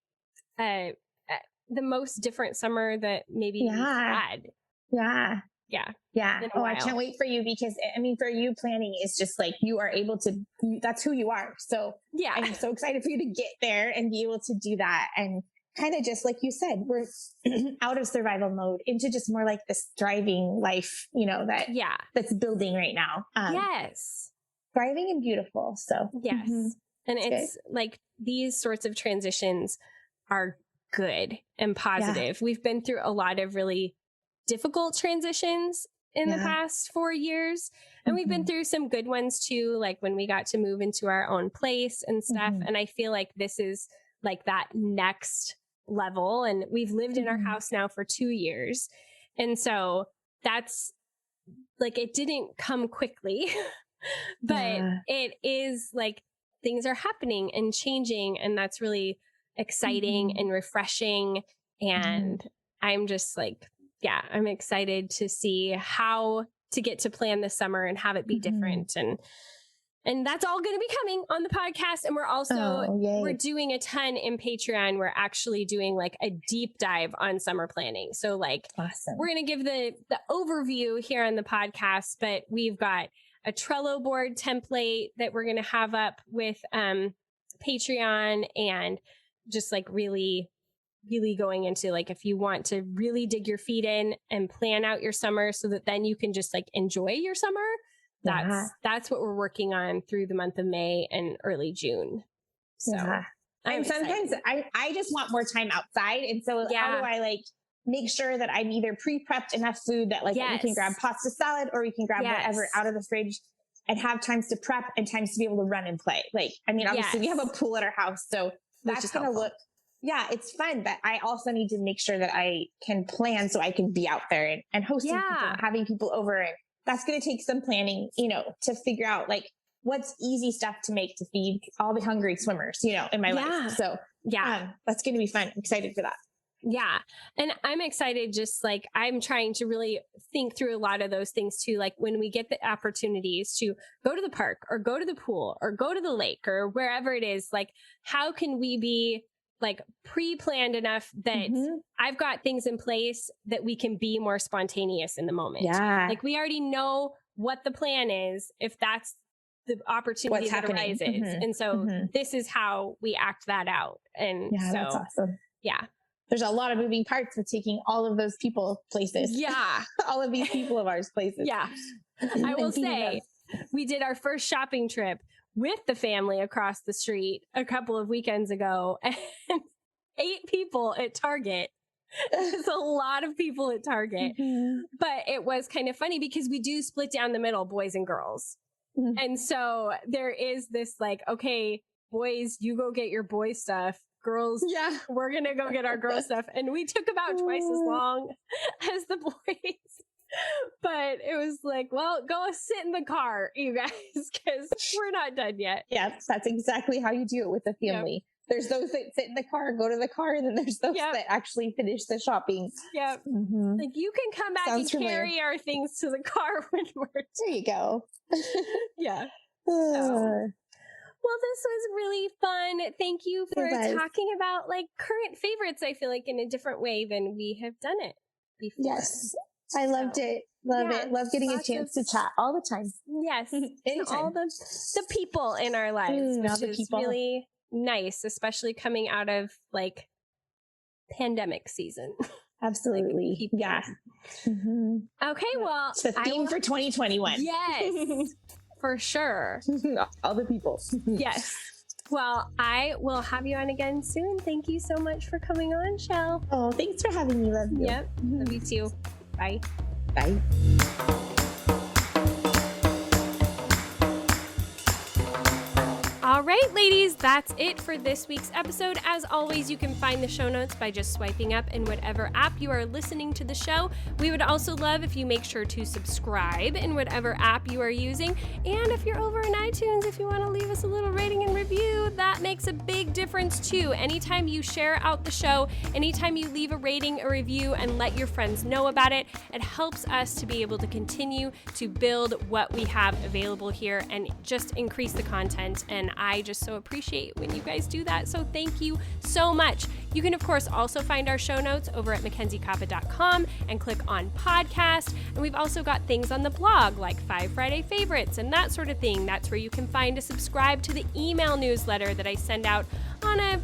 the most different summer that maybe we've had. Yeah. Oh, I can't wait for you because I mean, for you, planning is just like you are able to, that's who you are. So I'm so excited for you to get there and be able to do that. And kind of just like you said, we're out of survival mode into just more like this thriving life, that's building right now. Thriving and beautiful. So and it's like these sorts of transitions are good and positive. We've been through a lot of really difficult transitions in the past 4 years. And we've been through some good ones too, like when we got to move into our own place and stuff. And I feel like this is like that next level. And we've lived in our house now for 2 years. And so that's like, it didn't come quickly, but it is like things are happening and changing. And that's really exciting and refreshing. And I'm just like, I'm excited to see how to get to plan this summer and have it be different. And that's all going to be coming on the podcast. And we're also, we're doing a ton in Patreon. We're actually doing like a deep dive on summer planning. So like, we're going to give the overview here on the podcast, but we've got a Trello board template that we're going to have up with Patreon and just like really going into like, if you want to really dig your feet in and plan out your summer so that then you can just like enjoy your summer. That's what we're working on through the month of May and early June. So and sometimes I just want more time outside. And so how do I like make sure that I'm either pre-prepped enough food that like we can grab pasta salad or we can grab whatever out of the fridge and have times to prep and times to be able to run and play. Like, I mean, obviously we have a pool at our house, so that's going to look Yeah, it's fun, but I also need to make sure that I can plan so I can be out there and hosting people and having people over. And that's going to take some planning, to figure out like what's easy stuff to make to feed all the hungry swimmers, in my life. So that's going to be fun. I'm excited for that. Yeah. And I'm excited, just like I'm trying to really think through a lot of those things too. Like when we get the opportunities to go to the park or go to the pool or go to the lake or wherever it is, like how can we be like pre-planned enough that I've got things in place that we can be more spontaneous in the moment. Yeah. Like we already know what the plan is if that's the opportunity that arises. And so this is how we act that out. And that's awesome. Yeah. There's a lot of moving parts with taking all of those people places. Yeah. All of these people of ours places. Yeah. I will say we did our first shopping trip with the family across the street a couple of weekends ago, and 8 people at Target. It's a lot of people at Target, but it was kind of funny because we do split down the middle, boys and girls. And so there is this like, okay, boys, you go get your boy stuff. Girls, we're going to go get our girl stuff. And we took about twice as long as the boys. But it was like, well, go sit in the car, you guys, because we're not done yet. Yes, that's exactly how you do it with the family. There's those that sit in the car, go to the car, and then there's those that actually finish the shopping. Yep. Like you can come back and carry our things to the car when we're done. There you go. Yeah. Well, this was really fun. Thank you for talking about like current favorites. I feel like in a different way than we have done it before. Yes. I loved it. Love it. Love getting a chance to chat all the time. Yes. And all the people in our lives, which is really nice, especially coming out of like pandemic season. Absolutely. Like, Okay. Well, it's the theme for 2021. Yes. For sure. All the people. Yes. Well, I will have you on again soon. Thank you so much for coming on, Shell. Oh, thanks for having me. Love you. Yep. Love you too. Bye. Bye. All right, ladies, that's it for this week's episode. As always, you can find the show notes by just swiping up in whatever app you are listening to the show. We would also love if you make sure to subscribe in whatever app you are using. And if you're over in iTunes, if you want to leave us a little rating and review, that makes a big difference too. Anytime you share out the show, anytime you leave a rating, a review, and let your friends know about it, it helps us to be able to continue to build what we have available here and just increase the content. And I just so appreciate when you guys do that. So thank you so much. You can, of course, also find our show notes over at MackenzieCoppa.com and click on podcast. And we've also got things on the blog like 5 Friday favorites and that sort of thing. That's where you can find to subscribe to the email newsletter that I send out on a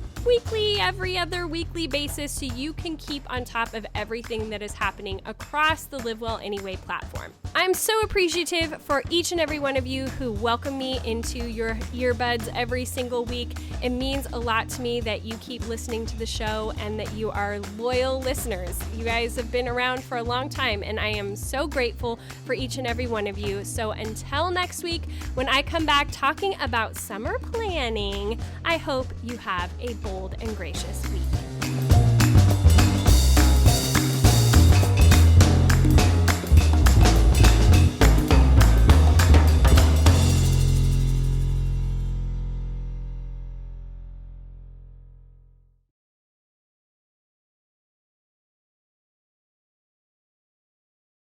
every other weekly basis, so you can keep on top of everything that is happening across the Live Well Anyway platform. I'm so appreciative for each and every one of you who welcome me into your earbuds every single week. It means a lot to me that you keep listening to the show and that you are loyal listeners. You guys have been around for a long time, and I am so grateful for each and every one of you. So until next week, when I come back talking about summer planning, I hope you have a bold and gracious week.